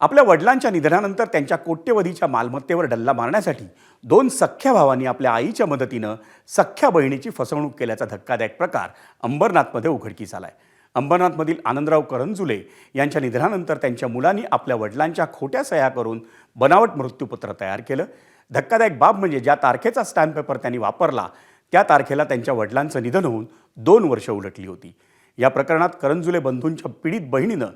आपल्या वडिलांच्या निधनानंतर त्यांच्या कोट्यवधीच्या मालमत्तेवर डल्ला मारण्यासाठी दोन सख्ख्या भावांनी आपल्या आईच्या मदतीनं सख्ख्या बहिणीची फसवणूक केल्याचा धक्कादायक प्रकार अंबरनाथमध्ये उघडकीस आलाय। अंबरनाथमधील आनंदराव करंजुले यांच्या निधनानंतर त्यांच्या मुलांनी आपल्या वडिलांच्या खोट्या सह्या करून बनावट मृत्यूपत्र तयार केलं। धक्कादायक बाब म्हणजे ज्या तारखेचा स्टॅम्प पेपर त्यांनी वापरला त्या तारखेला त्यांच्या वडिलांचं निधन होऊन 2 वर्ष उलटली होती। या प्रकरणात करंजुले बंधूंच्या पीडित बहिणीनं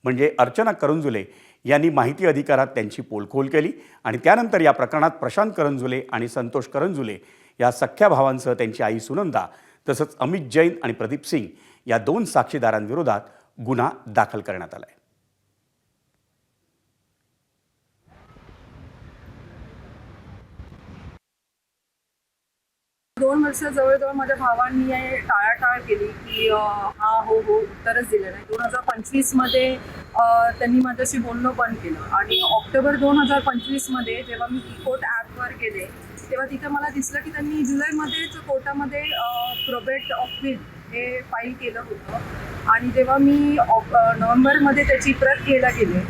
म्हणजे अर्चना करंजुले यांनी माहिती अधिकारात त्यांची पोलखोल केली आणि त्यानंतर या प्रकरणात प्रशांत करंजुले आणि संतोष करंजुले या सख्ख्या भावांसह त्यांची आई सुनंदा तसंच अमित जैन आणि प्रदीप सिंग या 2 साक्षीदारांविरोधात गुन्हा दाखल करण्यात आला आहे। 2 वर्ष जवळजवळ माझ्या भावांनी टाळाटाळ केली की हा हो उत्तरच दिलं नाही। 2025 मध्ये त्यांनी माझ्याशी बोलणं बंद केलं आणि ऑक्टोबर 2025 मध्ये जेव्हा मी कोर्ट ॲपवर गेले तेव्हा तिथं मला दिसलं की त्यांनी जुलैमध्येच कोर्टामध्ये प्रोबेट ऑफ विल हे फाईल केलं होतं आणि जेव्हा मी नोव्हेंबरमध्ये त्याची प्रत घ्यायला गेले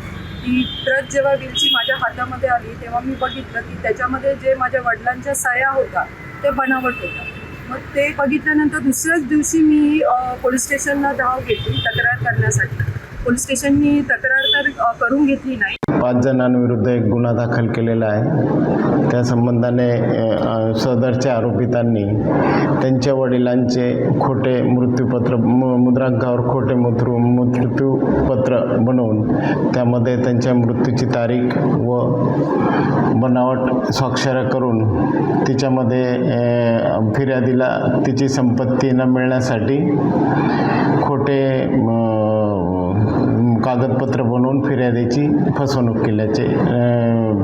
ती प्रत जेव्हा विलची माझ्या हातामध्ये आली तेव्हा मी बघितलं की त्याच्यामध्ये जे माझ्या वडिलांच्या सह्या होत्या ते बनावट होतं। मग ते बघितल्यानंतर दुसऱ्याच दिवशी मी पोलीस स्टेशनला धाव घेतली तक्रार करण्यासाठी। पोलीस स्टेशननी तक्रार तर करून घेतली नाही। 5 जणांविरुद्ध एक गुन्हा दाखल केलेला आहे। त्या संबंधाने सदरच्या आरोपितांनी त्यांच्या वडिलांचे खोटे मृत्यूपत्र मुद्रांकावर खोटे मृत्यूपत्र बनवून त्यामध्ये त्यांच्या मृत्यूची तारीख व बनावट स्वाक्षऱ्या करून तिच्यामध्ये फिर्यादीला तिची संपत्ती न मिळण्यासाठी खोटे कागदपत्र बनवून फिर्यादीची फसवणूक केल्याचे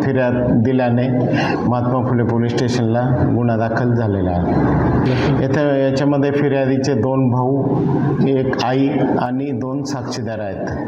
फिर्याद दिल्याने महात्मा फुले पोलीस स्टेशनला गुन्हा दाखल झालेला आहे। याच्यामध्ये फिर्यादीचे 2 भाऊ, 1 आई आणि 2 साक्षीदार आहेत।